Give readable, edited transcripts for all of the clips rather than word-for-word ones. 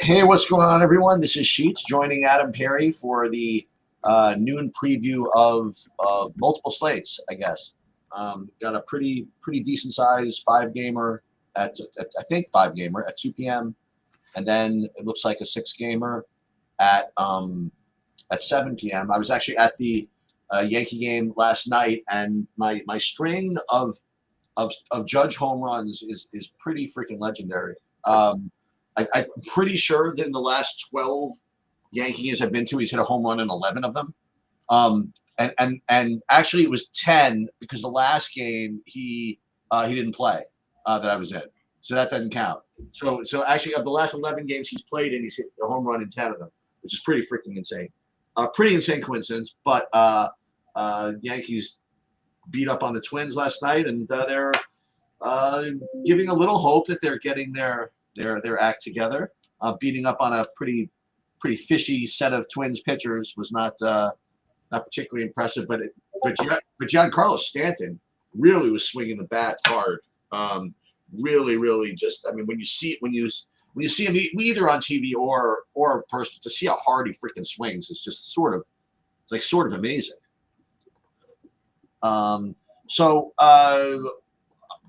Hey, what's going on, everyone? This is Sheets joining Adam Perry for the noon preview of multiple slates, I guess. Got a pretty decent size five-gamer at I think five-gamer at 2 p.m. and then it looks like a six-gamer at 7 p.m. I was actually at the Yankee game last night, and my string of Judge home runs is pretty freaking legendary. I'm pretty sure that in the last 12 Yankee games I've been to, he's hit a home run in 11 of them. And actually it was 10 because the last game he didn't play that I was in, so that doesn't count. So actually of the last 11 games he's played in, he's hit a home run in 10 of them, which is pretty freaking insane. Pretty insane coincidence. But Yankees beat up on the Twins last night, and they're giving a little hope that they're getting their act together. Beating up on a pretty fishy set of Twins pitchers was not particularly impressive. But Giancarlo Stanton really was swinging the bat hard. Really just, I mean, when you see him either on TV or in person, to see how hard he freaking swings, it's just sort of amazing.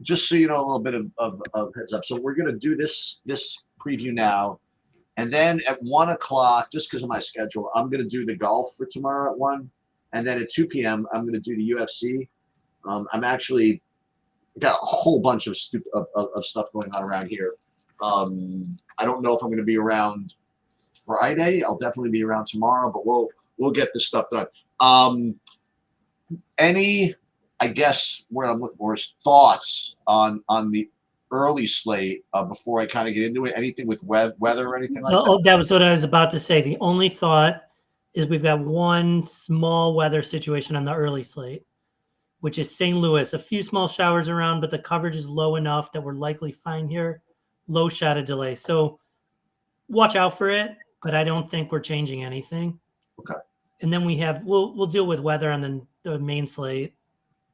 Just so you know, a little bit of heads up. So we're going to do this preview now. And then at 1 o'clock, just because of my schedule, I'm going to do the golf for tomorrow at 1. And then at 2 p.m., I'm going to do the UFC. I'm actually got a whole bunch of stuff going on around here. I don't know if I'm going to be around Friday. I'll definitely be around tomorrow, but we'll get this stuff done. I guess what I'm looking for is thoughts on the early slate before I kind of get into it. Anything with weather or anything like that? Oh, that was what I was about to say. The only thought is we've got one small weather situation on the early slate, which is St. Louis. A few small showers around, but the coverage is low enough that we're likely fine here. Low shot of delay. So watch out for it, but I don't think we're changing anything. Okay. And then we'll deal with weather on the main slate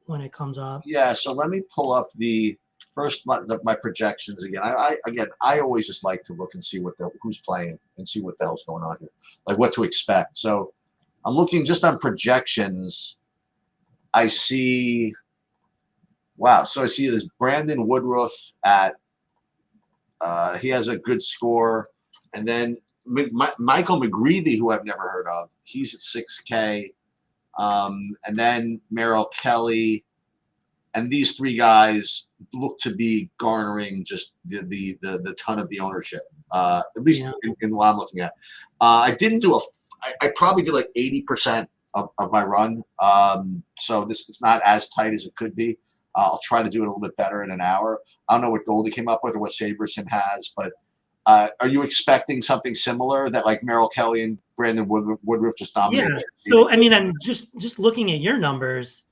when it comes up. Yeah, so let me pull up my projections again. I always just like to look and see who's playing and see what the hell's going on here, like what to expect. So I'm looking just on projections. I see this Brandon Woodruff at he has a good score, and then Michael McGreevy, who I've never heard of, he's at 6K. And then Merrill Kelly, and these three guys look to be garnering just the ton of the ownership, at least in what I'm looking at. I probably did like 80% of my run, so it's not as tight as it could be. I'll try to do it a little bit better in an hour. I don't know what Goldie came up with or what Saberson has, but are you expecting something similar that like Merrill Kelly and Brandon Woodruff just dominated? Yeah. So I mean, I'm just looking at your numbers.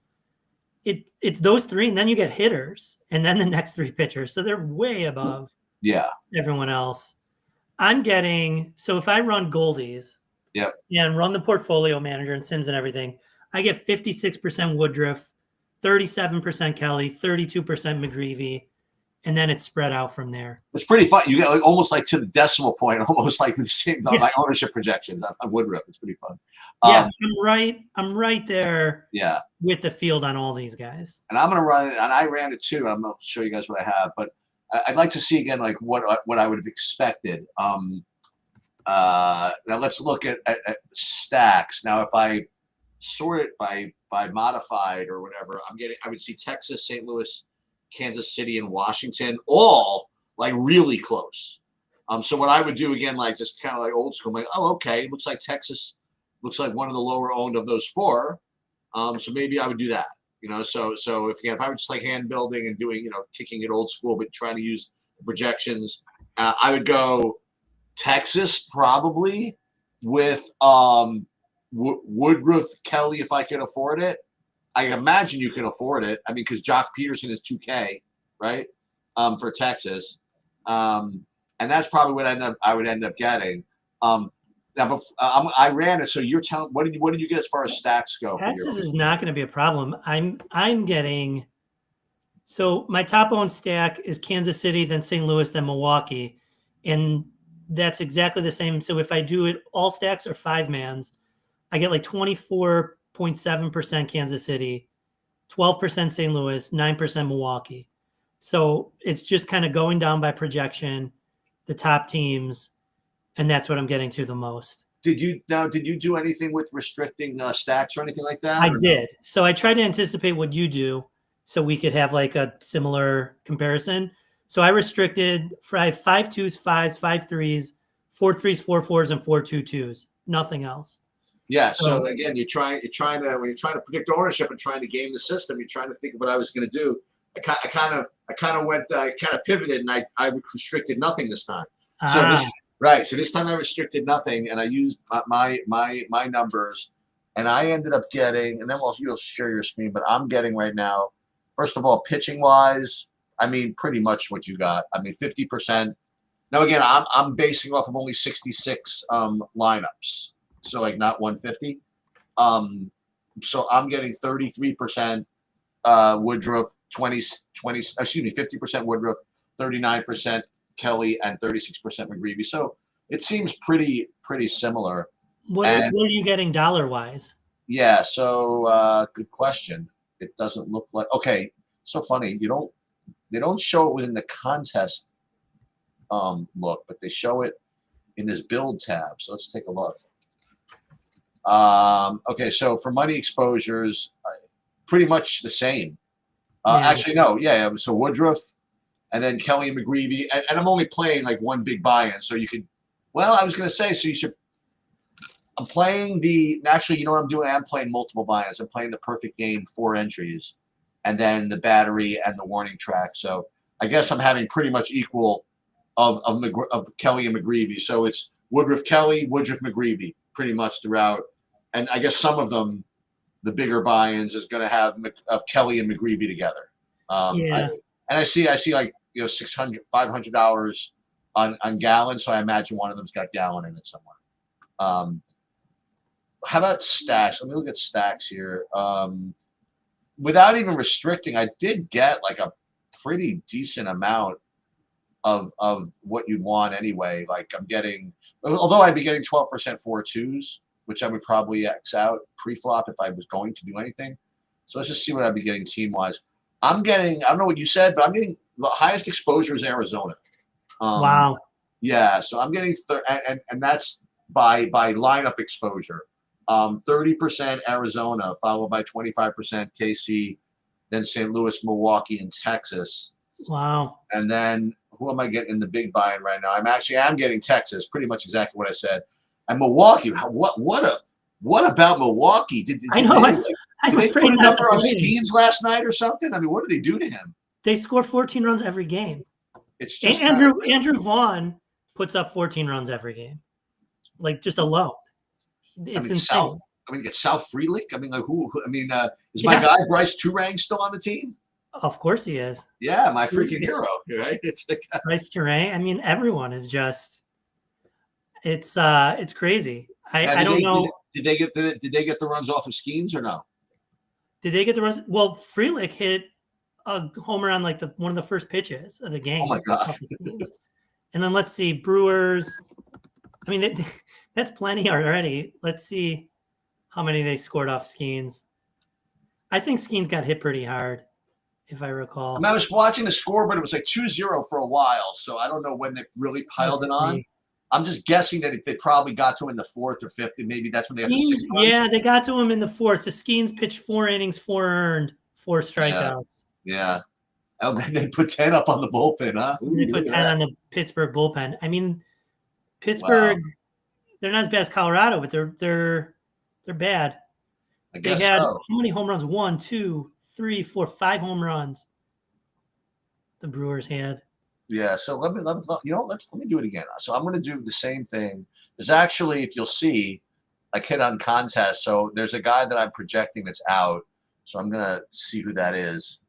It's those three, and then you get hitters, and then the next three pitchers. So they're way above everyone else. So if I run Goldie's, and run the portfolio manager and Sims and everything, I get 56% Woodruff, 37% Kelly, 32% McGreevy. And then it's spread out from there. It's pretty fun. You get almost like to the decimal point, almost like the same my ownership projections on Woodruff. It's pretty fun. Yeah, I'm right there. Yeah, with the field on all these guys. And I'm gonna run it, and I ran it too. I'm gonna show you guys what I have, but I'd like to see again like what I would have expected. Now let's look at stacks. Now if I sort it by modified or whatever, I would see Texas, St. Louis, Kansas City, and Washington all like really close. So what I would do again, like just kind of like old school, I'm like, oh, okay, it looks like Texas looks like one of the lower owned of those four. So maybe I would do that, so if I would just like hand building and doing, kicking it old school, but trying to use projections, I would go Texas probably with Woodruff, Kelly, if I could afford it. I imagine you can afford it. I mean, because Jock Peterson is 2K, right? For Texas, and that's probably what I would end up getting. Now, I ran it. So you're telling what did you get as far as stacks go? Texas is not going to be a problem. I'm getting. So my top owned stack is Kansas City, then St. Louis, then Milwaukee, and that's exactly the same. So if I do it all stacks or 5-mans, I get like 24.7% Kansas City, 12% St. Louis, 9% Milwaukee. So it's just kind of going down by projection, the top teams, and that's what I'm getting to the most. Did you do anything with restricting stacks or anything like that? I did. No? So I tried to anticipate what you do so we could have like a similar comparison. So I restricted for I have 5 2s, 5s, 5 3s, 4 3s, 4 4s, and 4 2 2s. Nothing else. Yeah. So again, when you're trying to predict ownership and trying to game the system, you're trying to think of what I was going to do. I kind of pivoted and I restricted nothing this time. So this time I restricted nothing and I used my numbers, and I ended up getting, and then you'll share your screen, but I'm getting right now, first of all, pitching wise, I mean, pretty much what you got. I mean, 50%. Now again, I'm basing off of only 66 lineups, so like not 150. So I'm getting 33% Woodruff, 50% Woodruff, 39% Kelly, and 36% McGreevy. So it seems pretty similar. What are you getting dollar-wise? Yeah, so good question. It doesn't look like, okay, so funny. They don't show it within the contest look, but they show it in this build tab. So let's take a look. Okay, so for money exposures, pretty much the same. Actually, no, yeah. So Woodruff, and then Kelly and McGreevy, and I'm only playing like one big buy-in, so you could. Well, I was going to say, so you should. I'm playing actually, you know what I'm doing? I'm playing multiple buy-ins. I'm playing the perfect game, 4 entries, and then the battery and the warning track. So I guess I'm having pretty much equal of Kelly and McGreevy. So it's Woodruff Kelly, Woodruff McGreevy, pretty much throughout. And I guess some of them, the bigger buy-ins, is going to have Kelly and McGreevy together. I see like $500 on Gallon, so I imagine one of them's got Gallon in it somewhere. How about stacks? Let me look at stacks here. Without even restricting, I did get like a pretty decent amount of what you'd want anyway. Like I'm getting, although I'd be getting 12% 4-2s, which I would probably X out pre-flop if I was going to do anything. So let's just see what I'd be getting team-wise. I'm getting, I don't know what you said, but I'm getting the highest exposure is Arizona. Wow. Yeah, so I'm getting, and that's by lineup exposure. 30% Arizona, followed by 25% KC, then St. Louis, Milwaukee, and Texas. Wow. And then who am I getting in the big buy-in right now? I'm getting Texas, pretty much exactly what I said. And Milwaukee, what about Milwaukee? Did they put a number on Skeens last night or something? I mean, what did they do to him? They score 14 runs every game. It's just Andrew Vaughn puts up 14 runs every game, like just alone. It's insane. It's South Freelick. I mean, like who? I mean, is my guy Bryce Turang still on the team? Of course he is. Yeah, my freaking hero, right? It's like Bryce Turang. I mean, everyone is just. It's crazy. I don't know. Did they get the runs off of Skeens or no? Did they get the runs? Well, Freelick hit a homer on like one of the first pitches of the game. Oh my god! And then let's see, Brewers. I mean, that's plenty already. Let's see how many they scored off Skeens. I think Skeens got hit pretty hard, if I recall. I mean, I was watching the score, but it was like 2-0 for a while, so I don't know when they really piled it on. I'm just guessing that if they probably got to him in the 4th or 5th, and maybe that's when they had the 6 runs. Yeah, they got to him in the 4th. The Skeens pitched 4 innings, 4 earned, 4 strikeouts. Yeah. And then they put 10 up on the bullpen, huh? Ooh, they put 10 on the Pittsburgh bullpen. I mean, Pittsburgh, they're not as bad as Colorado, but they're bad. I guess they had how many home runs? 1, 2, 3, 4, 5 home runs. The Brewers had. Yeah, so let me do it again. So I'm going to do the same thing. There's actually, if you'll see, like hit on contest. So there's a guy that I'm projecting that's out. So I'm going to see who that is.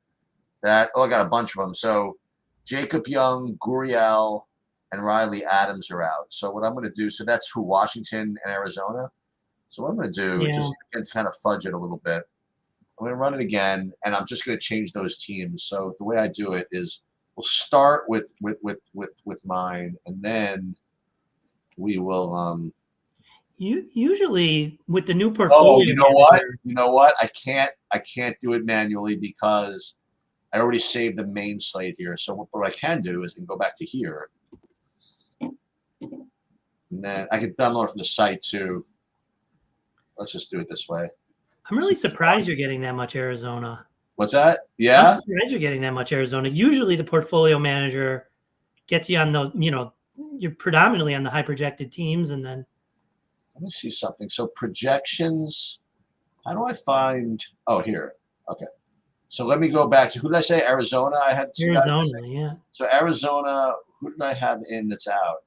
I got a bunch of them. So Jacob Young, Gurriel, and Riley Adams are out. So what I'm going to do, so that's who, Washington and Arizona. So what I'm going to do, just again, to kind of fudge it a little bit, I'm going to run it again, and I'm just going to change those teams. So the way I do it is we'll start with mine, and then we will. You usually with the new portfolio. Oh, you know what? You know what? I can't do it manually because I already saved the main slate here. So what I can do is I can go back to here, and then I can download from the site too. Let's just do it this way. I'm really surprised you're getting that much Arizona. What's that? Yeah, I'm surprised you're getting that much Arizona. Usually, the portfolio manager gets you on the, you're predominantly on the high projected teams, and then. Let me see something. So projections. How do I find? Oh, here. Okay. So let me go back to who did I say? Arizona. I had two Arizona, guys. yeah. So Arizona. Who did I have in that's out?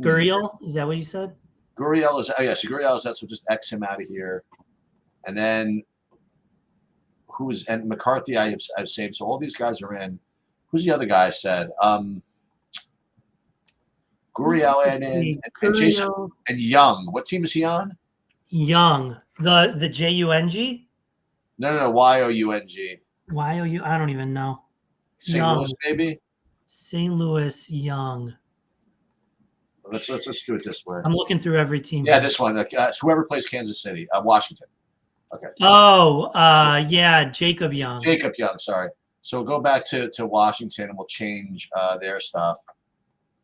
Gurriel, is that what you said? Gurriel is. Oh yeah. So Gurriel is that. So just X him out of here, and then who's and McCarthy? I've saved. So all these guys are in. Who's the other guy I said? Gurriel and Jason and Young. What team is he on? Young, the Jung. No, Young. Young. I don't even know. St. Louis, maybe. St. Louis Young. Let's do it this way. I'm looking through every team. Yeah, this one. Whoever plays Kansas City, Washington. Okay. Oh, yeah, Jacob Young. Jacob Young. Sorry. So we'll go back to Washington and we'll change their stuff.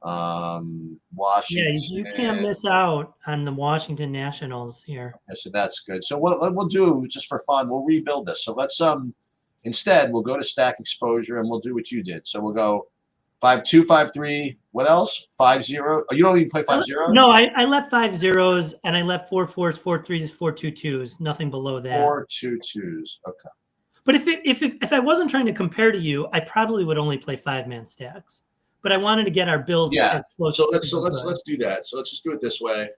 Washington. Yeah, you can't miss out on the Washington Nationals here. Okay, so that's good. So what we'll do just for fun, we'll rebuild this. So let's instead we'll go to stack exposure and we'll do what you did. So we'll go 5-2, 5-3. What else? 5-0. Oh, you don't even play 5-0? No, I left 5 zeros and I left 4 4s, 4 3s, 4 2 2s. Nothing below that. 4 2 2s. Okay. But if I wasn't trying to compare to you, I probably would only play 5-man stacks. But I wanted to get our build as close. So let's do that. So let's just do it this way,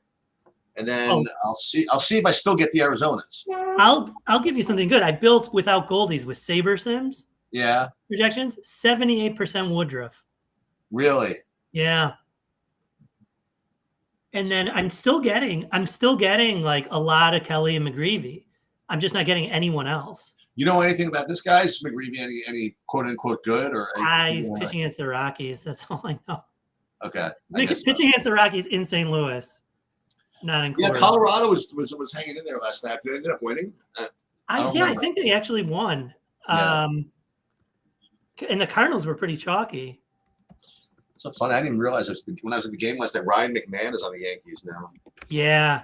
and then I'll see if I still get the Arizonas. I'll give you something good. I built without Goldies with Saber Sims. Yeah. Projections 78% Woodruff. Really? Yeah. And then I'm still getting like a lot of Kelly and McGreevy. I'm just not getting anyone else. You know anything about this guy? Is McGreevy any quote unquote good or? He's pitching against the Rockies. That's all I know. Okay. Pitching against the Rockies in St. Louis, not in. Yeah, Colorado was hanging in there last night. They ended up winning. I think they actually won. Yeah. And the Cardinals were pretty chalky. So funny. I didn't even realize when I was at the game last night. Ryan McMahon is on the Yankees now. Yeah,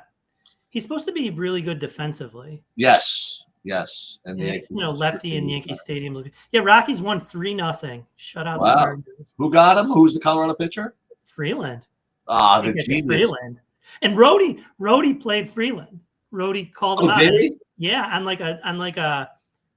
he's supposed to be really good defensively. Yes, and the Yankees, lefty in Yankee Stadium. Yeah, Rockies won 3-0. Shut out. Wow. The Cardinals. Who got him? Who's the Colorado pitcher? Freeland. Ah, the genius. Freeland. And Rhodey played Freeland. Rhodey called him out. Did he? Yeah, on like a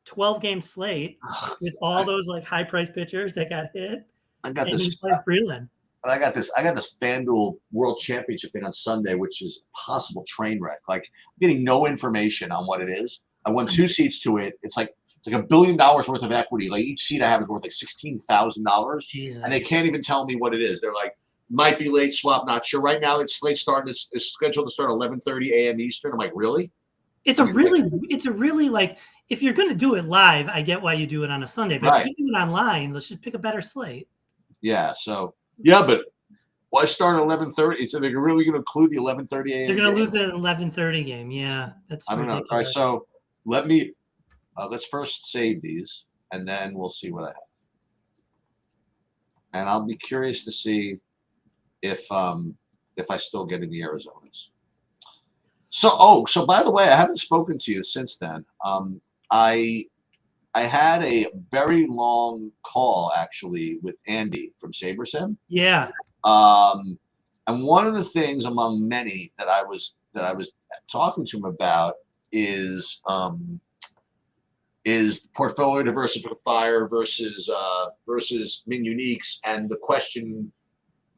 12-game slate with all those like high-priced pitchers that got hit. I got this. Freeland. I got this FanDuel World Championship thing on Sunday, which is a possible train wreck. Like I'm getting no information on what it is. I won 2 seats to it. It's like $1 billion worth of equity. Like each seat I have is worth like $16,000, and they can't even tell me what it is. They're like, might be late swap, not sure. Right now, it's scheduled to start 11:30 a.m. Eastern. I'm like, really? It's a really like if you're going to do it live, I get why you do it on a Sunday. But if you do it online, let's just pick a better slate. Yeah. So but why start at 11:30? So they're really going to include the 11:30 a.m. They're going to lose the 11:30 game. Yeah, that's. I don't know. All right, so let's first save these, and then we'll see what I have. And I'll be curious to see if I still get in the Arizonas. So by the way, I haven't spoken to you since then. I had a very long call actually with Andy from SaberSim. Yeah. And one of the things among many that I was talking to him about is portfolio diversifier versus min uniques, and the question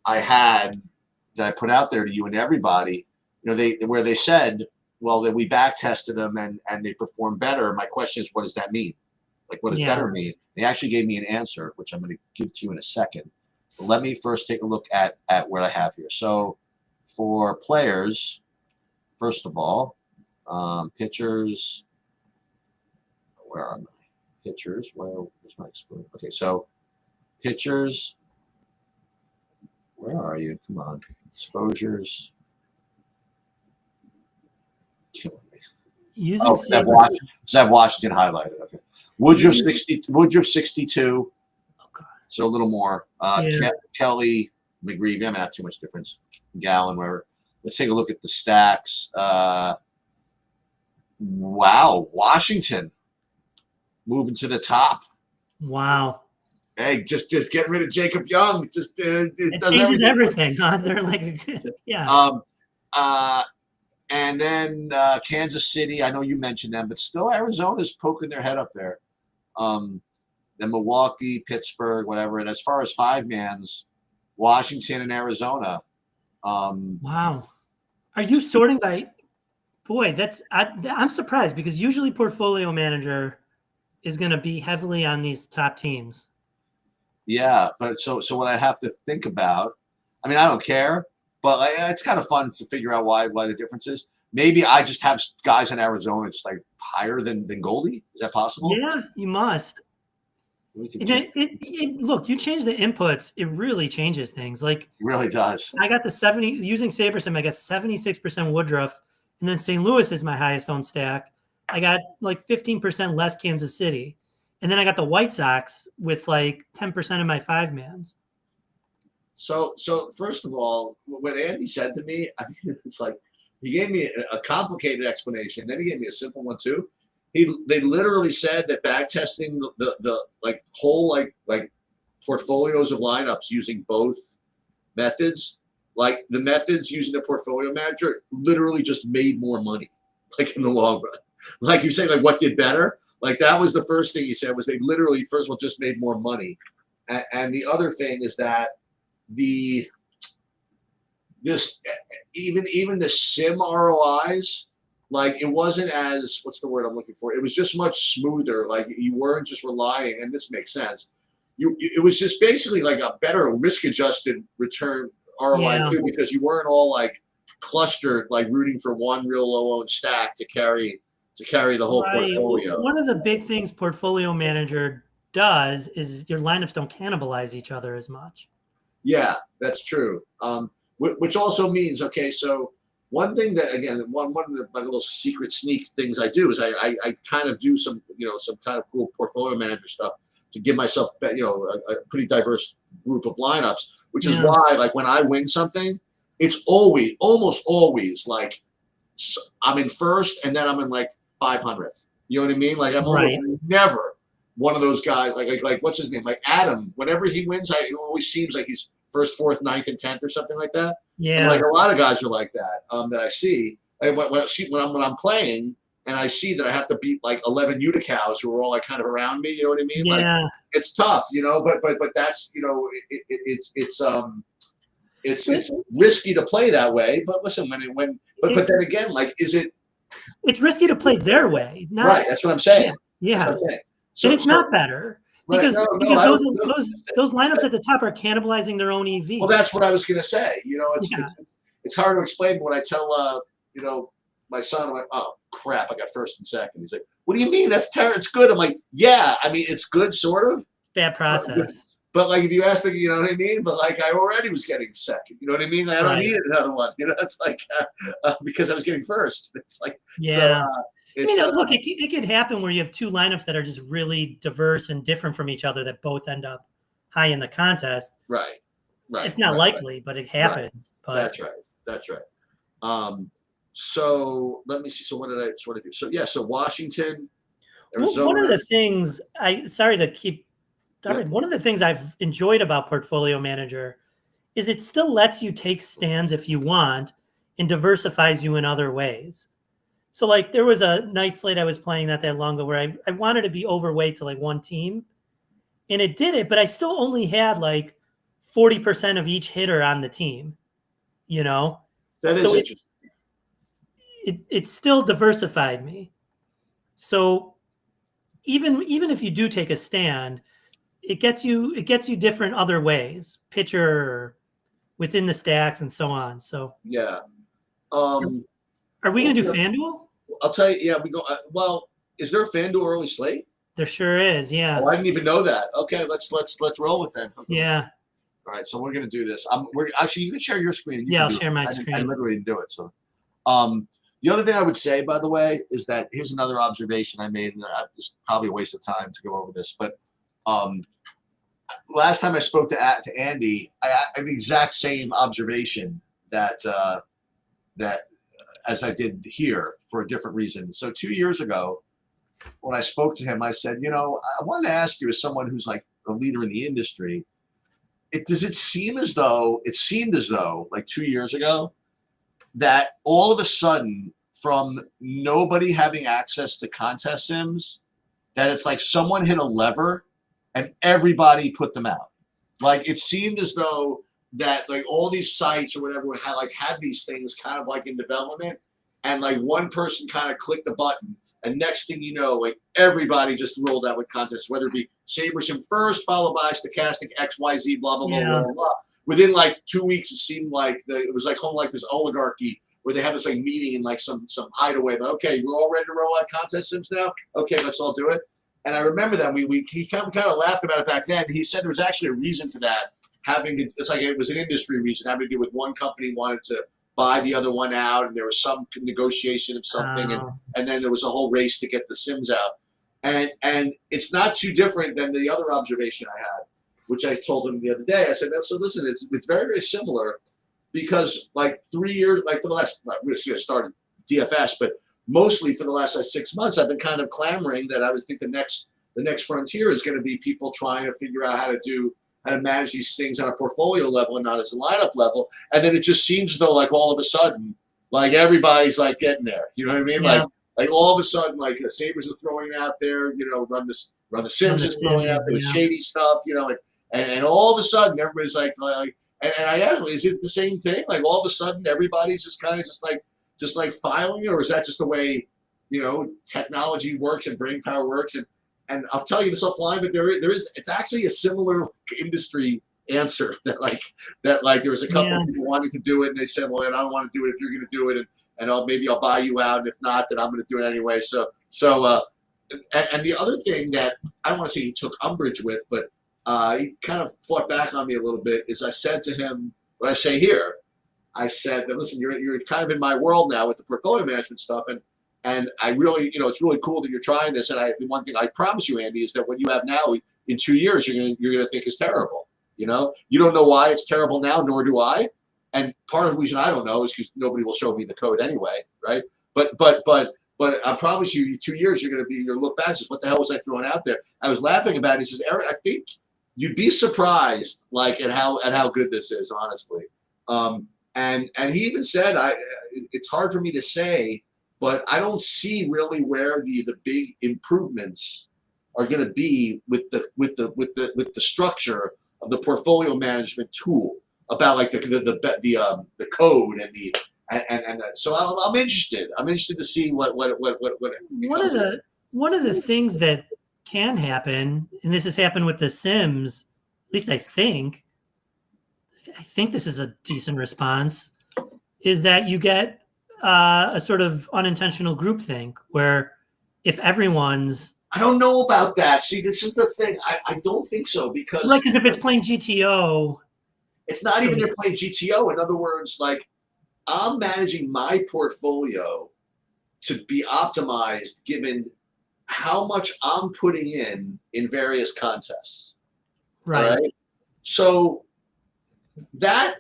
I had that I put out there to you and everybody, where they said, well, that we back tested them and they performed better. My question is, what does that mean? Like, what does better mean? They actually gave me an answer, which I'm going to give to you in a second. But let me first take a look at what I have here. So for players, first of all, pitchers, where are my pitchers? Where's my explorer? Okay, so pitchers, where are are you? Come on. Exposures. Killing me. Using Zeb Washington highlighted. Okay. Woodruff 62. Okay. So a little more. Kelly, McGreevy. I mean, not too much difference. Gallon, wherever. Let's take a look at the stacks. Wow, Washington moving to the top. Wow. Hey, just get rid of Jacob Young. It does changes everything. Huh? They're like, yeah. And then Kansas City. I know you mentioned them, but still Arizona's poking their head up there. Then Milwaukee, Pittsburgh, whatever. And as far as 5-mans, Washington and Arizona. Wow. Are you sorting by? Boy, I'm surprised because usually Portfolio Manager is going to be heavily on these top teams. Yeah, but so what I have to think about, I mean, I don't care, but it's kind of fun to figure out why the difference is. Maybe I just have guys in Arizona just like higher than Goldie. Is that possible? Yeah, you must. Look, you change the inputs, it really changes things. Like it really does. I got the 70 using SaberSim. I got 76% Woodruff, and then St. Louis is my highest owned stack. I got like 15% less Kansas City. And then I got the White Sox with like 10% of my 5-mans. So first of all, what Andy said to me, I mean, it's like he gave me a complicated explanation. Then he gave me a simple one too. They literally said that back testing the like whole like portfolios of lineups using both methods, like the methods using the portfolio manager literally just made more money, like in the long run. Like you say, like what did better? Like that was the first thing he said was they literally first of all just made more money, and the other thing is that even the sim ROIs, like it wasn't as what's the word I'm looking for? It was just much smoother. Like you weren't just relying, and this makes sense. It was just basically like a better risk adjusted return ROI too, because you weren't all like clustered, like rooting for one real low owned stack to carry the whole portfolio. One of the big things Portfolio Manager does is your lineups don't cannibalize each other as much. Yeah, that's true. Which also means, okay, so one thing that, again, one of the like little secret sneak things I do is I kind of do some kind of cool portfolio manager stuff to give myself, a pretty diverse group of lineups, which is why, like, when I win something, it's almost always like I'm in first and then I'm in like 500th. You know what I mean? Like I'm almost never one of those guys. Like what's his name? Like Adam. Whenever he wins, it always seems like he's first, fourth, ninth, and 10th or something like that. Yeah. And like a lot of guys are like that. That I see. And when I'm playing and I see that I have to beat like 11 Uticows who are all like kind of around me. You know what I mean? Yeah. Like it's tough, But that's it's risky to play that way. But listen, but then again, like, is it? It's risky to play their way. Right. That's what I'm saying. Yeah. What I'm saying. And it's not better because those lineups at the top are cannibalizing their own EV. Well, that's what I was going to say. It's hard to explain. But when I tell my son, I'm like, oh crap, I got first and second. He's like, what do you mean? That's terrible. It's good. I'm like, yeah. I mean, it's good, sort of. Bad process. But like, if you ask, you know what I mean? But like, I already was getting second. You know what I mean? I don't need another one. It's like because I was getting first. It's like look, it can happen where you have two lineups that are just really diverse and different from each other that both end up high in the contest. Right. It's not likely, but it happens. Right. But That's right. So let me see. So what did I sort of do? So so Washington, Arizona. One of the things one of the things I've enjoyed about Portfolio Manager is it still lets you take stands if you want and diversifies you in other ways. So like there was a night slate I was playing not that long ago where I wanted to be overweight to like one team and it did it, but I still only had like 40% of each hitter on the team, That is interesting. It still diversified me. So even if you do take a stand, it gets you different other ways, pitcher within the stacks and so on. So yeah. Are we going to do FanDuel? I'll tell you. Yeah, we go. Well, is there a FanDuel early slate? There sure is. Yeah. Oh, I didn't even know that. Okay, let's roll with that. Yeah. All right, so we're gonna do this. We're actually, you can share your screen. And you Yeah, can I'll share my I screen. literally didn't do it. So, the other thing I would say, by the way, is that here's another observation I made, and it's probably a waste of time to go over this, but last time I spoke to Andy, I had the exact same observation that as I did here for a different reason. So 2 years ago, when I spoke to him, I said, I wanted to ask you, as someone who's like a leader in the industry, it seemed as though like 2 years ago that all of a sudden, from nobody having access to contest sims, that it's like someone hit a lever and everybody put them out. Like it seemed as though that like all these sites or whatever had these things kind of like in development, and like one person kind of clicked the button, and next thing you know, like everybody just rolled out with contests, whether it be SaberSim first, followed by stochastic XYZ, blah blah blah blah blah. Within like 2 weeks, it seemed like it was like home like this oligarchy where they have this like meeting in like some hideaway. Like, okay, we're all ready to roll out contest sims now. Okay, let's all do it. And I remember that he kind of laughed about it back then. He said there was actually a reason for that. It's like it was an industry reason having to do with one company wanted to buy the other one out, and there was some negotiation of something, and then there was a whole race to get the sims out. And it's not too different than the other observation I had, which I told him the other day. I said, so listen, it's very, very similar, because like 3 years, like for the last, we're just going to start DFS, but mostly for the last 6 months, I've been kind of clamoring that I would think the next frontier is going to be people trying to figure out how to manage these things on a portfolio level and not as a lineup level. And then it just seems as though like all of a sudden, like everybody's like getting there. You know what I mean? Yeah. Like all of a sudden, like the Sabres are throwing it out there. Run the Sims is throwing it out there with shady stuff. And all of a sudden everybody's like and I asked him, is it the same thing? Like all of a sudden everybody's just kind of just like filing it, or is that just the way technology works and brain power works? And I'll tell you this offline, but it's actually a similar industry answer that there was a couple of people wanting to do it, and they said, well, I don't want to do it if you're going to do it, and maybe I'll buy you out, and if not, then I'm going to do it anyway. And the other thing that I don't want to say he took umbrage with, but he kind of fought back on me a little bit, is I said to him what I say here. I said that, listen, you're kind of in my world now with the portfolio management stuff, and I really, it's really cool that you're trying this. And the one thing I promise you, Andy, is that what you have now in 2 years, you're gonna think is terrible. You don't know why it's terrible now, nor do I. And part of the reason I don't know is because nobody will show me the code anyway, right? But I promise you, 2 years, you're gonna look back and say, what the hell was I throwing out there? I was laughing about it. He says, Eric, I think you'd be surprised, like at how good this is, honestly. And he even said, it's hard for me to say, but I don't see really where the big improvements are going to be with the structure of the portfolio management tool, about like the code and so I'm interested. I'm interested to see what one of the things that can happen, and this has happened with the Sims, at least I think this is a decent response, is that you get a sort of unintentional groupthink where if everyone's... I don't know about that. See, this is the thing. I don't think so, because... Right, because if it's playing GTO... It's not even they're playing GTO. In other words, like, I'm managing my portfolio to be optimized given how much I'm putting in various contests. Right. So that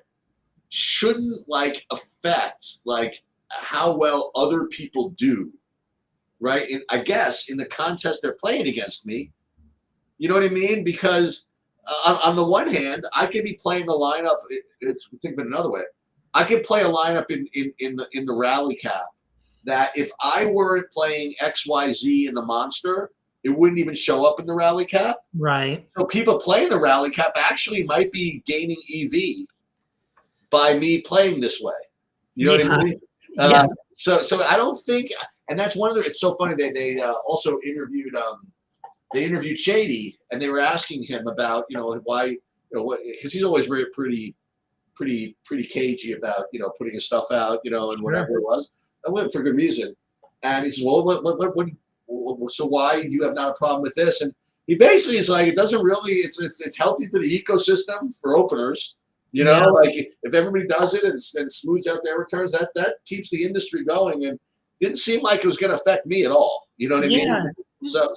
shouldn't like affect like how well other people do, right? I guess in the contest they're playing against me, you know what I mean? Because on the one hand, I could be playing the lineup. Think of it another way. I could play a lineup in the rally cap that if I weren't playing XYZ in the monster, it wouldn't even show up in the rally cap. Right. So people playing the rally cap actually might be gaining EV by me playing this way. You know what I mean? So I don't think, and that's one of the. It's so funny they also interviewed Shady, and they were asking him about why what, because he's always very pretty cagey about putting his stuff out and whatever it was. I went for good reason, and he says, well, what so why you have not a problem with this? And he basically is like, it doesn't really, it's healthy for the ecosystem for openers. You know, like if everybody does it and smooths out their returns, that keeps the industry going. And didn't seem like it was going to affect me at all. You know what I mean? So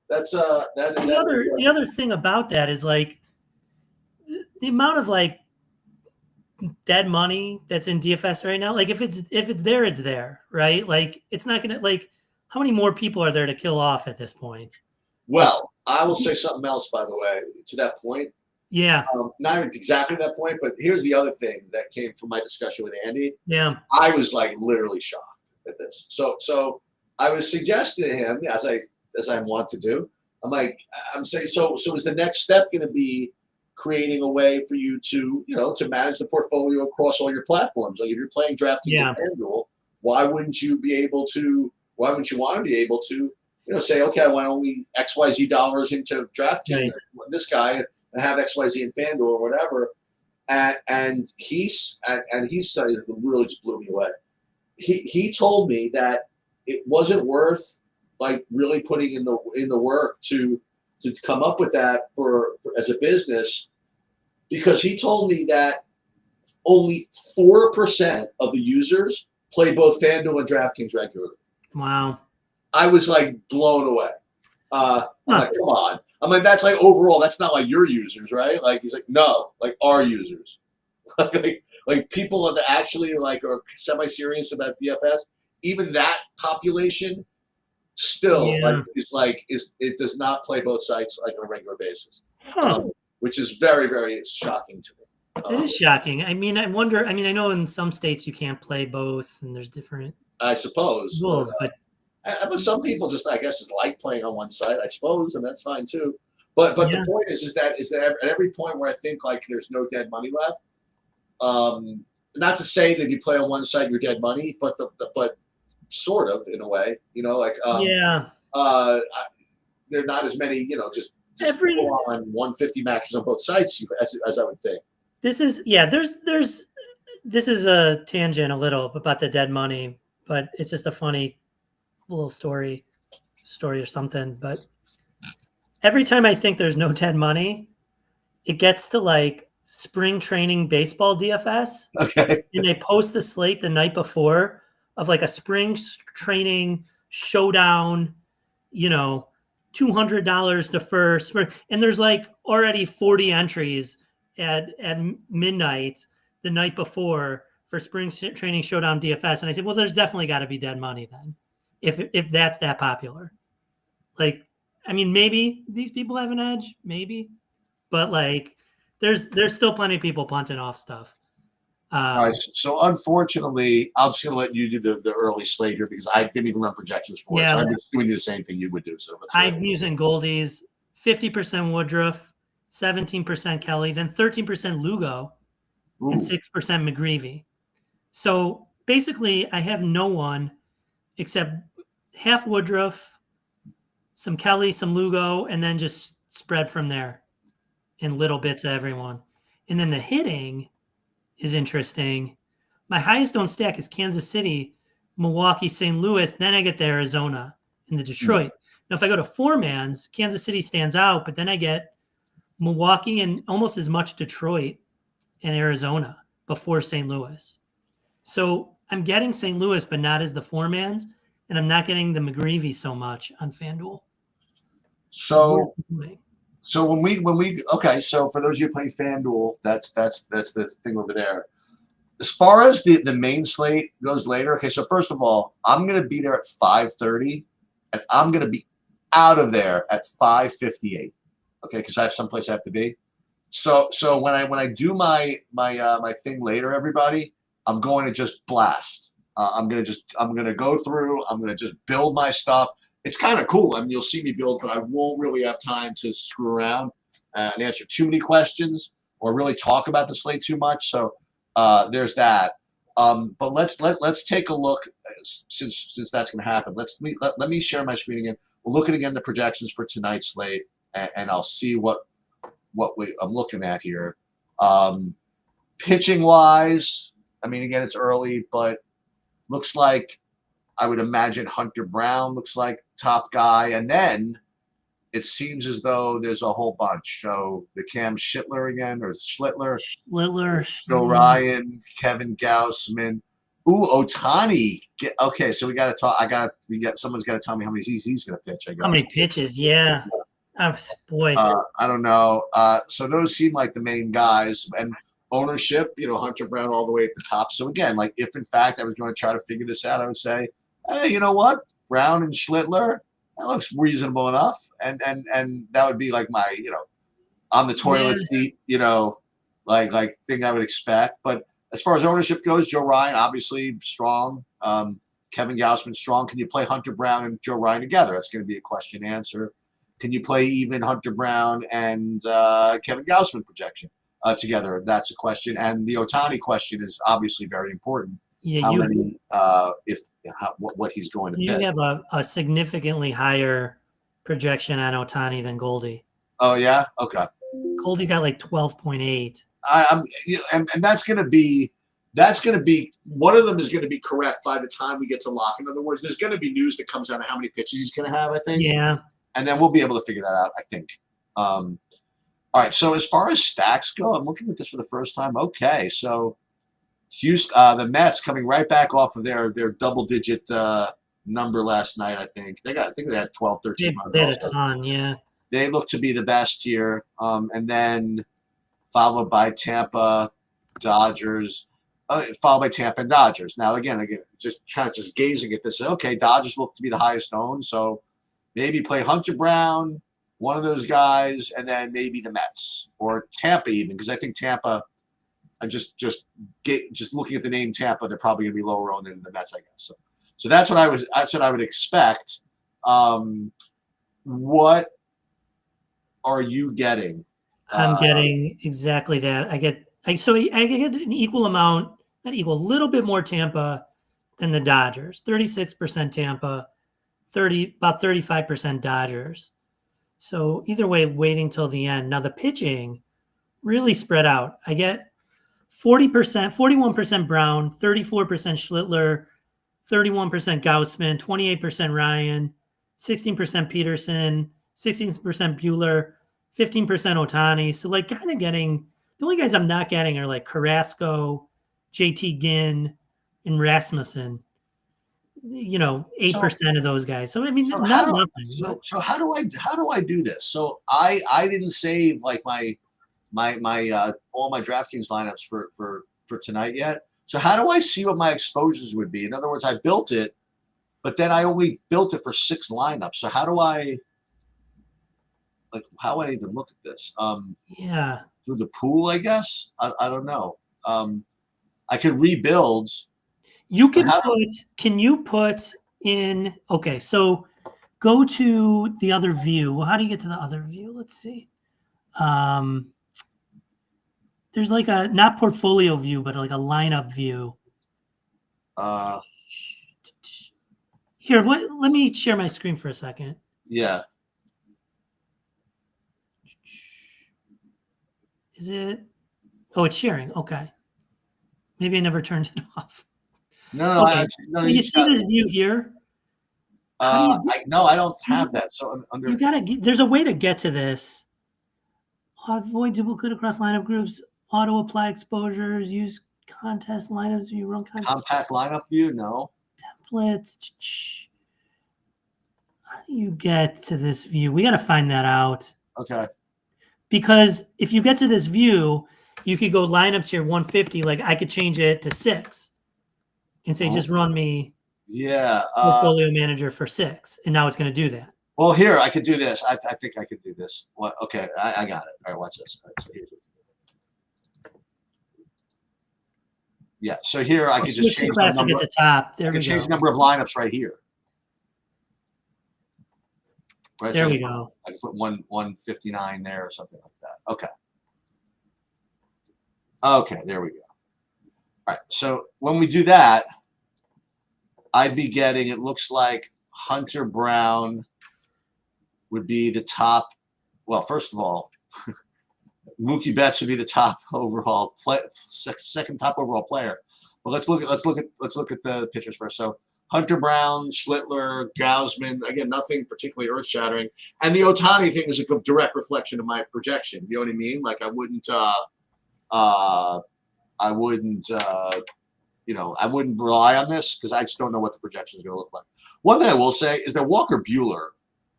that's the other thing about that is like the amount of like dead money that's in DFS right now. Like if it's there, it's there, right? Like it's not gonna like how many more people are there to kill off at this point? Well, I will say something else, by the way, to that point. Yeah. Not exactly that point, but here's the other thing that came from my discussion with Andy. Yeah. I was like literally shocked at this. So I was suggesting to him, as I want to do, I'm saying, so is the next step going to be creating a way for you to, to manage the portfolio across all your platforms? Like if you're playing DraftKings and FanDuel, why wouldn't you want to be able to, say, okay, I want only XYZ dollars into DraftKings, this guy, and have XYZ in FanDuel or whatever. And he said, it really just blew me away. He told me that it wasn't worth like really putting in the work to come up with that for as a business, because he told me that only 4% of the users play both FanDuel and DraftKings regularly. Wow. I was like blown away. I'm like, come on. I'm like, that's like overall, that's not like your users, right? Like he's like, no, like our users. like people that actually like are semi-serious about DFS, even that population still it does not play both sites like on a regular basis, which is very, very shocking to me. It is shocking. I mean, I wonder. I mean, I know in some states you can't play both, and there's different, I suppose, rules, but some people just, I guess, just like playing on one side, I suppose, and that's fine too. But the point is that at every point where I think like there's no dead money left, not to say that you play on one side you're dead money, but but sort of in a way, there are not as many, just every on 150 matches on both sides as I would think. This is this is a tangent a little about the dead money, but it's just a funny little story or something. But every time I think there's no dead money, it gets to like spring training baseball DFS. Okay. And they post the slate the night before of like a spring training showdown, $200 to first. And there's like already 40 entries at midnight the night before for spring training showdown DFS. And I said, well, there's definitely got to be dead money then if that's that popular. Like, I mean, maybe these people have an edge, maybe, but like there's still plenty of people punting off stuff. All right, so unfortunately, I'm just going to let you do the early slate here because I didn't even run projections for it. So I'm just doing the same thing you would do. So I'm using Goldies, 50% Woodruff, 17% Kelly, then 13% Lugo, and 6% McGreevy. So basically, I have no one except half Woodruff, some Kelly, some Lugo, and then just spread from there in little bits of everyone. And then the hitting is interesting. My highest owned stack is Kansas City, Milwaukee, St. Louis. Then I get the Arizona and the Detroit. Now, if I go to four-mans, Kansas City stands out, but then I get Milwaukee and almost as much Detroit and Arizona before St. Louis. So I'm getting St. Louis, but not as the four-mans, and I'm not getting the McGreevy so much on FanDuel. So when we okay, so for those of you playing FanDuel, that's the thing over there. As far as the main slate goes later, okay, so first of all, I'm gonna be there at 5:30, and I'm gonna be out of there at 5:58. Okay, because I have someplace I have to be. So when I do my thing later, everybody, I'm going to just blast. I'm gonna go through. I'm gonna just build my stuff. It's kind of cool. I mean, you'll see me build, but I won't really have time to screw around and answer too many questions or really talk about the slate too much. So there's that. But let's take a look since that's going to happen. Let me share my screen again. We'll look at again the projections for tonight's slate, and I'll see what I'm looking at here. Pitching wise, I mean, again, it's early, but looks like I would imagine Hunter Brown looks like top guy, and then it seems as though there's a whole bunch. So the Cam Schlittler again, or Schlittler, Joe Ryan, Kevin Gausman. Ooh, Ohtani. Okay, so we got to talk. Someone's got to tell me how many he's going to pitch. I guess. How many pitches? Yeah. Oh, boy. I don't know. So those seem like the main guys, and ownership. Hunter Brown all the way at the top. So again, like if in fact I was going to try to figure this out, I would say, hey, you know what, Brown and Schlittler, that looks reasonable enough, and that would be like my on the toilet seat, like thing I would expect. But as far as ownership goes, Joe Ryan obviously strong. Kevin Gausman strong. Can you play Hunter Brown and Joe Ryan together? That's going to be a question answer. Can you play even Hunter Brown and Kevin Gausman projection together? That's a question. And the Ohtani question is obviously very important. Yeah, how many? What he's going to. You pick. have a significantly higher projection on Ohtani than Goldie. Oh yeah, okay. Goldie got like 12.8. And that's going to be one of them is going to be correct by the time we get to lock. In other words, there's going to be news that comes out of how many pitches he's going to have. I think. Yeah. And then we'll be able to figure that out, I think. All right. So as far as stacks go, I'm looking at this for the first time. Okay. So Houston, the Mets coming right back off of their double-digit number last night, I think. I think they had 12, 13 runs. They had a ton, yeah. They look to be the best here. And then followed by Tampa, Dodgers. Followed by Tampa and Dodgers. Now, again, just gazing at this. Okay, Dodgers look to be the highest owned, so maybe play Hunter Brown, one of those guys, and then maybe the Mets or Tampa even, because I think Tampa. Just looking at the name Tampa, they're probably going to be lower owned than the Mets, I guess. So that's what I would expect. What are you getting? I'm getting exactly that. I get an equal amount, not equal, a little bit more Tampa than the Dodgers. 36% Tampa, about 35% Dodgers. So either way, waiting till the end. Now the pitching really spread out. I get 40%, 41% Brown, 34% Schlittler, 31% Gausman, 28% Ryan, 16% Peterson, 16% Bueller, 15% Ohtani. So like kind of getting the only guys I'm not getting are like Carrasco, JT Ginn, and Rasmussen. 8% of those guys. So I mean, nothing. So how do I do this? So I didn't save like my all my DraftKings lineups for tonight yet. So how do I see what my exposures would be? In other words, I built it, but then I only built it for 6 lineups. So how do I even look at this? Through the pool, I guess. I don't know. I could rebuild. You can can you put in? Okay, so go to the other view. Well, how do you get to the other view? Let's see. There's like a not portfolio view, but like a lineup view. Here, let me share my screen for a second. Yeah. Is it? Oh, it's sharing. Okay. Maybe I never turned it off. No. Okay. You see this view here? I don't have that. So you gotta. There's a way to get to this. Avoid duplicate across lineup groups. Auto apply exposures. Use contest lineups view. Run contest. Compact lineup view. No. Templates. How do you get to this view? We got to find that out. Okay. Because if you get to this view, you could go lineups here 150. Like I could change it to 6 and say, just run me portfolio manager for 6. And now it's going to do that. Well, here, I could do this. I think I could do this. What? Okay, I got it. All right, watch this. All right, so here's it. Yeah, so here I could just change the number at the top. There we go. Change the number of lineups right here. Right, there we go. I could put 159 there or something like that. Okay. Okay, there we go. All right, so when we do that, I'd be getting, it looks like Hunter Brown would be the top. Well, first of all, Mookie Betts would be the top overall second top overall player. But let's look at the pitchers first. So Hunter Brown, Schlittler, Gausman. Again, nothing particularly earth-shattering. And the Ohtani thing is a direct reflection of my projection. You know what I mean? Like I wouldn't I wouldn't rely on this because I just don't know what the projection is going to look like. One thing I will say is that Walker Buehler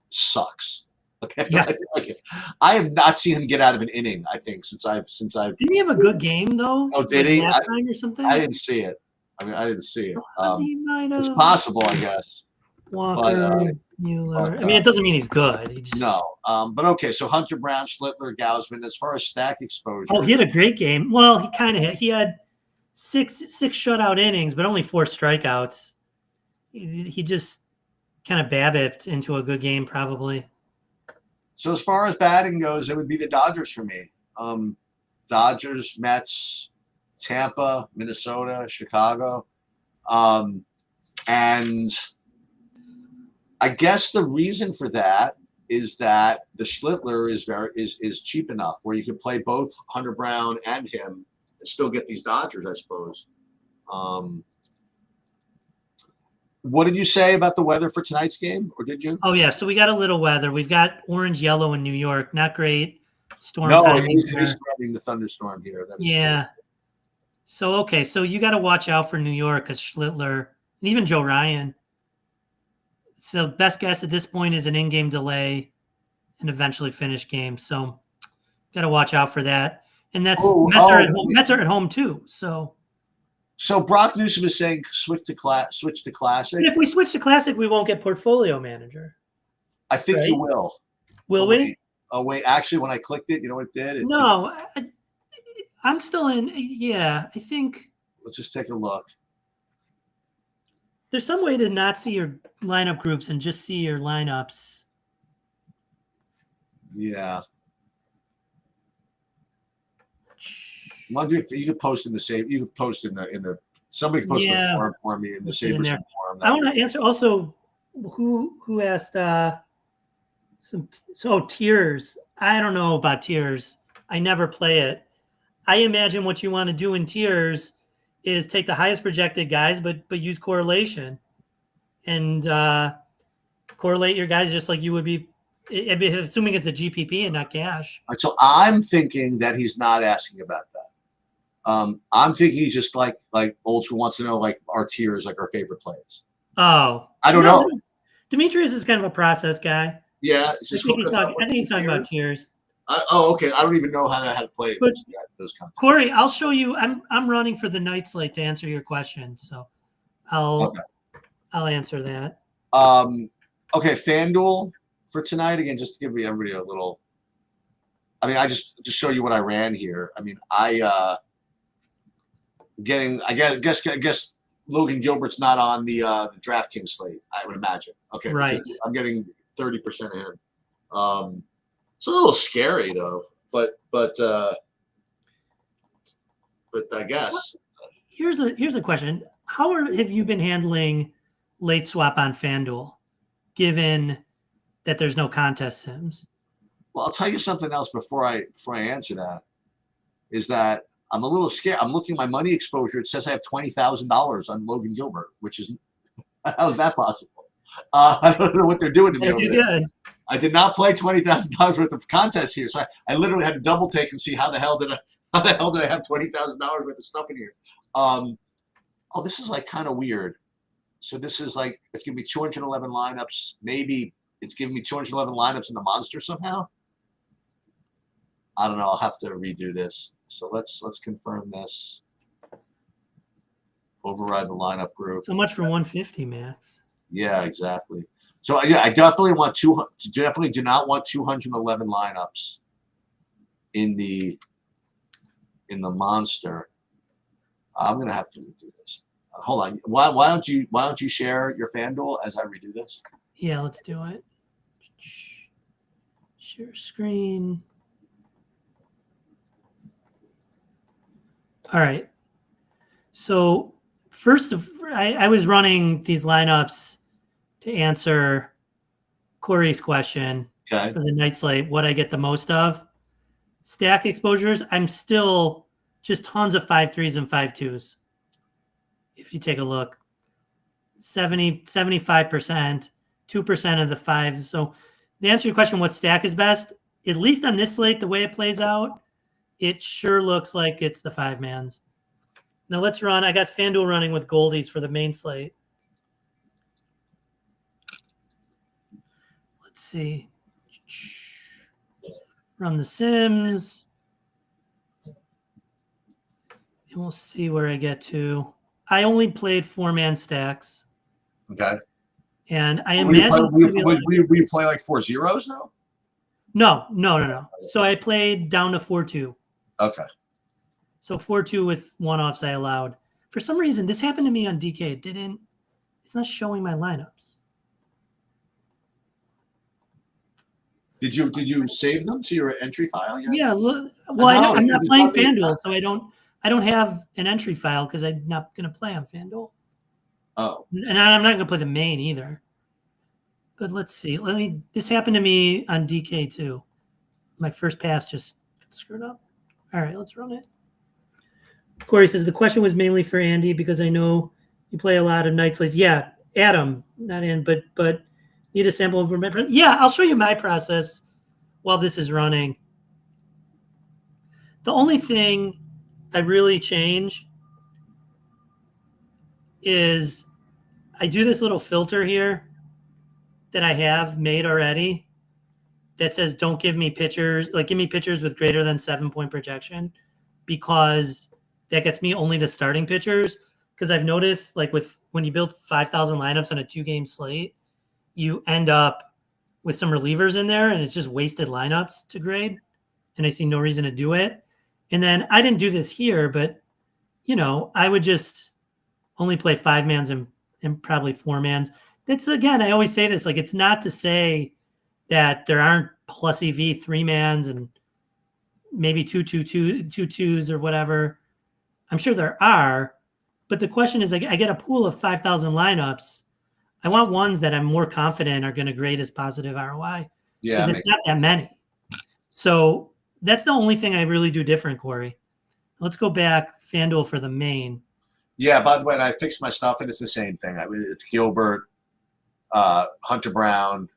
sucks. Okay, yeah. I have not seen him get out of an inning. I think since I've. Didn't he have a good game though? Oh, did he? Last time or something? I didn't see it. I didn't see it. He might have. It's possible, I guess. Walker Buehler. I mean, it doesn't mean he's good. He just... No. But okay. So Hunter Brown, Schlittler, Gausman. As far as stack exposure. Oh, he had a great game. Well, he kind of he had six shutout innings, but only 4 strikeouts. He just kind of babbipped into a good game, probably. So as far as batting goes, it would be the Dodgers for me. Dodgers, Mets, Tampa, Minnesota, Chicago. And I guess the reason for that is that the Schlittler is cheap enough where you can play both Hunter Brown and him and still get these Dodgers, I suppose. What did you say about the weather for tonight's game, or did you? Oh, yeah. So we got a little weather. We've got orange, yellow in New York. Not great. Storm. No, he's threatening the thunderstorm here. Yeah. True. So, okay. So you got to watch out for New York because Schlittler and even Joe Ryan. So best guess at this point is an in-game delay and eventually finish game. So got to watch out for that. And that's Mets are at home. Mets are at home too. So Brock Newsom is saying switch to classic. If we switch to classic, we won't get portfolio manager. I think you will. Will we? Oh wait, actually, when I clicked it, you know what it did? No, I'm still in. Yeah, I think. Let's just take a look. There's some way to not see your lineup groups and just see your lineups. Yeah. You could post in the same. You could post in the. Somebody could post in the forum for me in the Sabres forum. I want to answer also. Who asked? Tiers. I don't know about tiers. I never play it. I imagine what you want to do in tiers is take the highest projected guys, but use correlation, and correlate your guys just like you would be. Assuming it's a GPP and not cash. Right, so I'm thinking that he's not asking about that. I'm thinking he's just like old school wants to know like our tiers, like our favorite plays. Oh, I don't know. Demetrius is kind of a process guy. Yeah, I think he's talking about tiers. Okay. I don't even know how to play those concepts. Corey, I'll show you. I'm running for the night slate to answer your question, so I'll answer that. Okay, FanDuel for tonight again, just to give everybody a little. I mean, I just show you what I ran here. I mean, I guess Logan Gilbert's not on the DraftKings slate, I would imagine. Okay, right. I'm getting 30% of him. It's a little scary though, but I guess. Here's a question: have you been handling late swap on FanDuel, given that there's no contest sims? Well, I'll tell you something else before I answer that. Is that I'm a little scared. I'm looking at my money exposure. It says I have $20,000 on Logan Gilbert, which is how is that possible? I don't know what they're doing to me over there. I did not play $20,000 worth of contests here, so I literally had to double take and see how the hell did I have $20,000 worth of stuff in here. This is like kind of weird. So this is like it's giving me 211 lineups. Maybe it's giving me 211 lineups in the monster somehow. I don't know. I'll have to redo this. So let's confirm this. Override the lineup group. So much for 150, Max. Yeah, exactly. So yeah, I definitely do not want 211 lineups in the monster. I'm gonna have to redo this. Hold on. Why don't you share your FanDuel as I redo this? Yeah, let's do it. Share screen. All right. So I was running these lineups to answer Corey's question for the night slate. What I get the most of stack exposures. I'm still just tons of 5.3s and 5.2s. If you take a look, 75%, 2% of the 5. So to answer your question, what stack is best? At least on this slate, the way it plays out, it sure looks like it's the 5-mans. Now let's run. I got FanDuel running with Goldies for the main slate. Let's see. Run the Sims. And we'll see where I get to. I only played 4-man stacks. Okay. And I imagine we play like 4 zeros now? No. So I played down to 4-2. Okay. So 4-2 with one-offs I allowed. For some reason, this happened to me on DK. It's not showing my lineups. Did you save them to your entry file yet? Yeah. Well, I'm not playing FanDuel, so I don't have an entry file because I'm not going to play on FanDuel. Oh. And I'm not going to play the main either. But let's see. This happened to me on DK too. My first pass just screwed up. All right, let's run it. Corey says the question was mainly for Andy because I know you play a lot of night slates. Yeah, Adam, not in, but need a sample of remember. Yeah, I'll show you my process while this is running. The only thing I really change is I do this little filter here that I have made already that says don't give me pitchers, like give me pitchers with greater than 7-point projection, because that gets me only the starting pitchers. Because I've noticed like when you build 5,000 lineups on a 2-game slate, you end up with some relievers in there and it's just wasted lineups to grade. And I see no reason to do it. And then I didn't do this here, but I would just only play 5-mans and probably 4-mans. That's, again, I always say this, like, it's not to say that there aren't plus EV 3-mans and maybe 2-2s or whatever. I'm sure there are, but the question is, I get a pool of 5,000 lineups. I want ones that I'm more confident are going to grade as positive ROI. Yeah, because it's not that many. So that's the only thing I really do different, Corey. Let's go back FanDuel for the main. Yeah, by the way, and I fixed my stuff, and it's the same thing. It's Gilbert, Hunter Brown,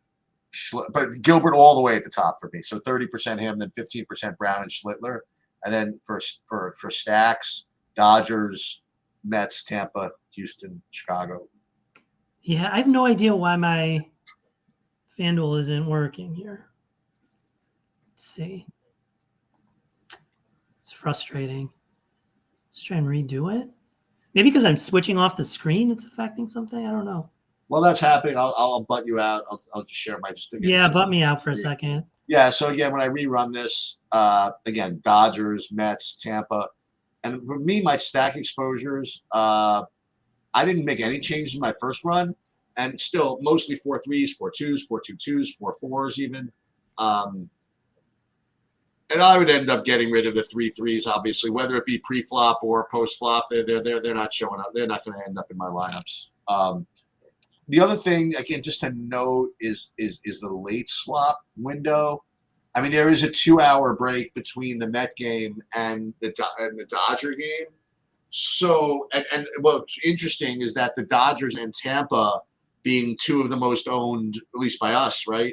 but Gilbert all the way at the top for me. So 30% him, then 15% Brown and Schlittler. And then for stacks, Dodgers, Mets, Tampa, Houston, Chicago. Yeah, I have no idea why my FanDuel isn't working here. Let's see. It's frustrating. Let's try and redo it. Maybe because I'm switching off the screen, it's affecting something. I don't know. Well, that's happening. I'll butt you out. I'll just share my Yeah, butt me out for a second. Yeah. So again, when I rerun this, again, Dodgers, Mets, Tampa, and for me, my stack exposures, I didn't make any changes in my first run, and still mostly 4-3s, 4-2s, 4-2-2s, 4-4s even. And I would end up getting rid of the 3-3s, obviously, whether it be pre-flop or post-flop. They're not showing up. They're not going to end up in my lineups. The other thing, again, just to note is the late swap window. I mean, there is a 2-hour break between the Met game and the Dodger game. So, and what's interesting is that the Dodgers and Tampa, being two of the most owned, at least by us, right,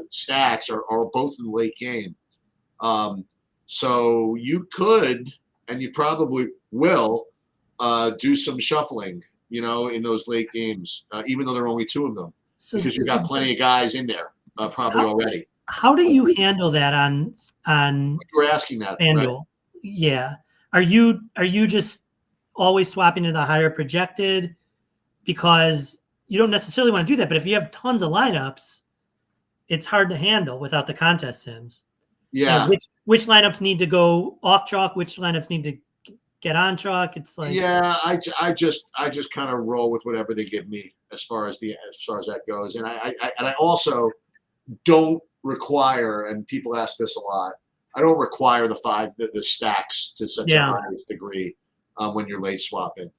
stacks are both in the late game. So you could, and you probably will, do some shuffling, in those late games, even though there are only 2 of them, because you've got plenty of guys in there probably already. How do you handle that on you were asking that, FanDuel? Right? Yeah. Are you just always swapping to the higher projected because you don't necessarily want to do that? But if you have tons of lineups, it's hard to handle without the contest sims. Yeah. Which lineups need to go off chalk? Which lineups need to get on chalk? It's like, yeah, I just kind of roll with whatever they give me as far as that goes, and I also don't require, and people ask this a lot, I don't require the stacks to such a high degree when you're late swapping.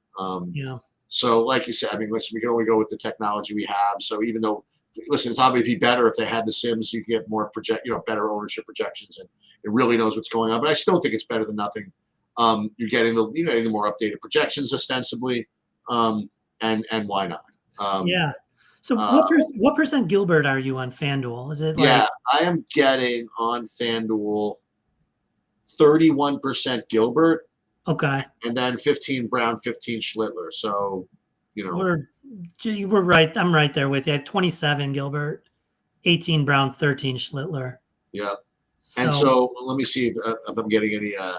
So like you said, I mean, listen, we can only go with the technology we have. So even though, listen, it's obviously be better if they had the sims, you get more better ownership projections, and it really knows what's going on. But I still think it's better than nothing. You're getting the more updated projections ostensibly, and why not? Yeah. So what percent Gilbert are you on FanDuel? Is it I am getting on FanDuel 31% Gilbert. Okay. And then 15 Brown, 15 Schlittler. So, we're right. I'm right there with you. I have 27 Gilbert, 18 Brown, 13 Schlittler. Yeah. And so let me see if I'm getting any. I'm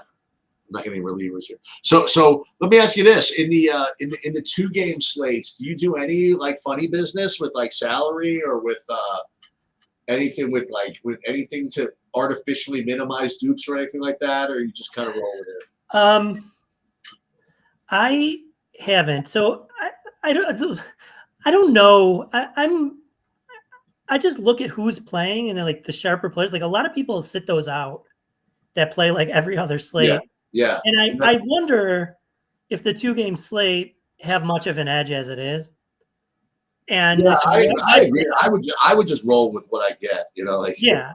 not getting relievers here. So let me ask you this: in the 2-game slates, do you do any like funny business with like salary or with anything with anything to artificially minimize dupes or anything like that, or you just kind of roll with it? I haven't. So I don't know. I just look at who's playing and then like the sharper players. Like a lot of people sit those out that play like every other slate. Yeah. And I wonder if the 2-game slate have much of an edge as it is. And I agree. I would just roll with what I get, Yeah.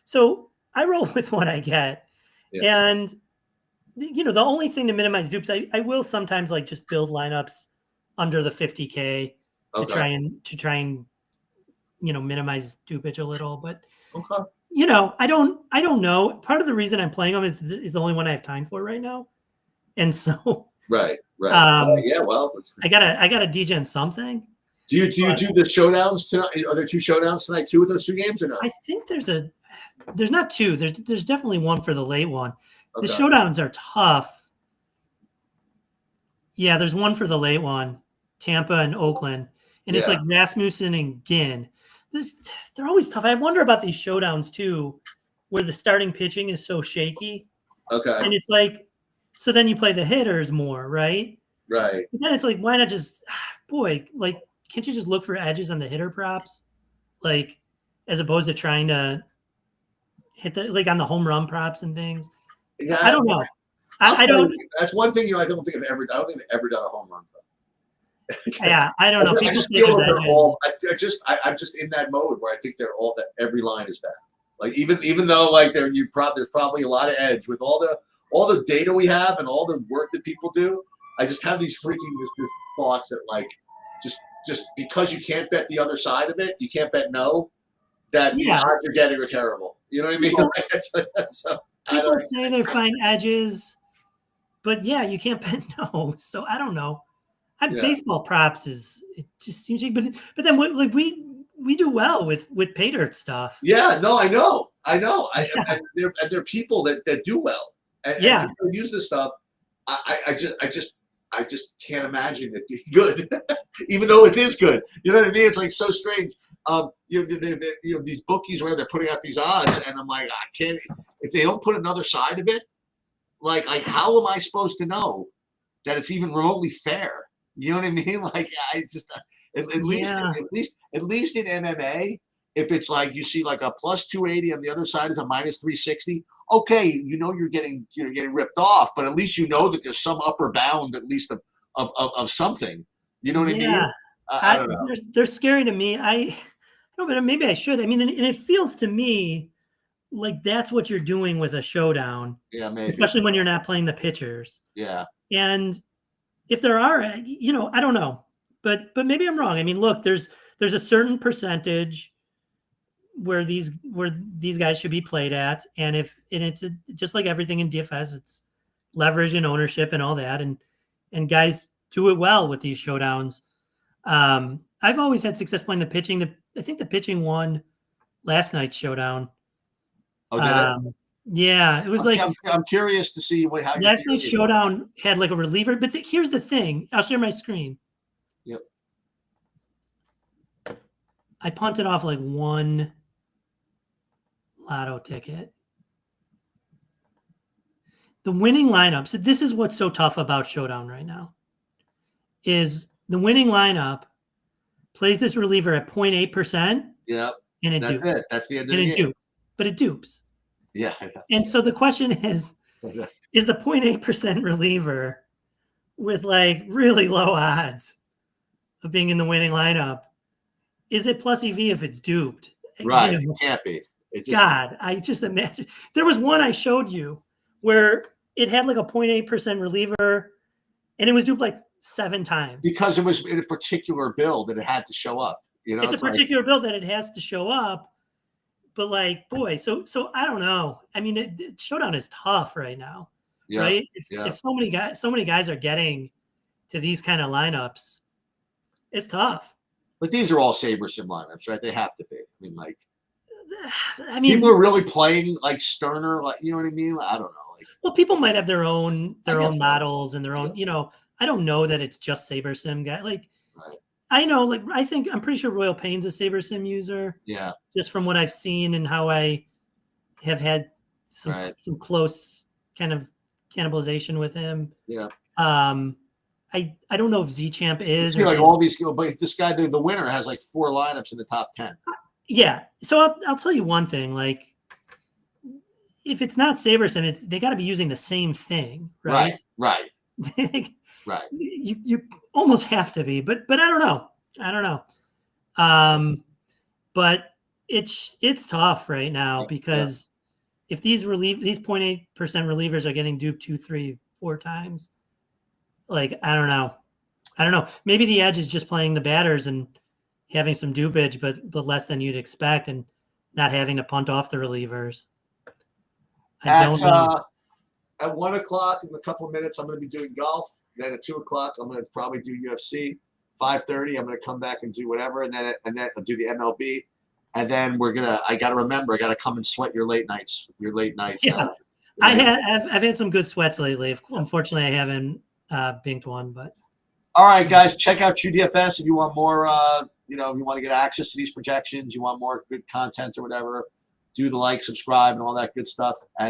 So I roll with what I get. Yeah. And the only thing to minimize dupes, I will sometimes like just build lineups under the 50K to try and minimize dupage a little. But I don't know. Part of the reason I'm playing them is the only one I have time for right now, and so right. Yeah, well, I gotta degen something. Do you do the showdowns tonight? Are there 2 showdowns tonight too with those 2 games or no? I think there's not 2. There's definitely one for the late one. Okay. The showdowns are tough. Yeah, there's one for the late one, Tampa and Oakland, and it's like Rasmussen and Ginn. They're always tough. I wonder about these showdowns too, where the starting pitching is so shaky. Okay. And it's like, so then you play the hitters more, right? Right. And then it's like, why not just, like, can't you just look for edges on the hitter props? Like, as opposed to trying to hit on the home run props and things. Yeah. I don't know. I don't. That's one thing I don't think I've ever done a home run prop. Yeah, I don't know. People say I'm just in that mode where I think every line is bad. Like even though like there's probably a lot of edge with all the data we have and all the work that people do. I just have these freaking this thoughts that like just because you can't bet the other side of it, you can't bet no. That the odds you're getting are terrible. You know what I mean? People say they find edges, but you can't bet no. So I don't know. Baseball props it just seems like, but then like we do well with pay dirt stuff. Yeah, no, I know. And there are people that do well. And people use this stuff. I just can't imagine it being good, even though it is good. You know what I mean? It's like so strange. These bookies where they're putting out these odds, and I'm like, I can't. If they don't put another side of it, like how am I supposed to know that it's even remotely fair? You know what I mean? Like I just at least in MMA, if it's like you see like a plus 280 on the other side is a minus 360. Okay, you're getting ripped off, but at least you know that there's some upper bound at least of something. You know what I mean? I don't know. They're scary to me. But maybe I should. I mean, and it feels to me like that's what you're doing with a showdown. Yeah, maybe. Especially when you're not playing the pitchers. Yeah. And if there are, I don't know, but maybe I'm wrong. I mean, look, there's a certain percentage where these guys should be played at, and it's just like everything in DFS, it's leverage and ownership and all that, and guys do it well with these showdowns. I've always had success playing the pitching. I think the pitching won last night's showdown. Oh, did it? Yeah, it was I'm curious to see how last night's showdown had like a reliever. But here's the thing: I'll share my screen. Yep. I punted off like one lotto ticket. The winning lineup. So this is what's so tough about showdown right now. Is the winning lineup plays this reliever at 0.8%. Yep. And it dupes. That's it. That's the end of the game. But it dupes. Yeah. And so the question is the 0.8% reliever with like really low odds of being in the winning lineup, is it plus EV if it's duped? Right. It can't be. I just imagine. There was one I showed you where it had like a 0.8% reliever And it was duped like 7 times. Because it was in a particular build and it had to show up. You know, it's a particular build that it has to show up. But like, boy, so I don't know. I mean, Showdown is tough right now, right? If so many guys are getting to these kind of lineups, it's tough. But these are all SaberSim lineups, right? They have to be. I mean, people are really playing like Sterner, like, you know what I mean? I don't know. Like, well, people might have their own models and their own. You know, I don't know that it's just SaberSim guy. Like, right. I know, like, I'm pretty sure Royal Payne's a SaberSim user. Yeah. Just from what I've seen and how I have had some close kind of cannibalization with him. Yeah. I don't know if Z-Champ is. Like all these, but this guy, the winner, has like 4 lineups in the top 10. Yeah. So I'll tell you one thing. Like, if it's not SaberSim, they got to be using the same thing, right? Right. Right. You almost have to be, but I don't know. But it's tough right now because if these 0.8% relievers are getting duped 2, 3, 4 times, like, I don't know. Maybe the edge is just playing the batters and having some dupage, but less than you'd expect, and not having to punt off the relievers. I don't know. At 1 o'clock in a couple of minutes, I'm going to be doing golf. Then at 2 o'clock, I'm going to probably do UFC. 5:30, I'm going to come back and do whatever, and then I'll do the MLB. And then I got to remember, I got to come and sweat your late nights. Yeah. I've had some good sweats lately. Unfortunately, I haven't binked one, but. All right, guys, check out TrueDFS if you want more, if you want to get access to these projections, you want more good content or whatever, do the like, subscribe, and all that good stuff. And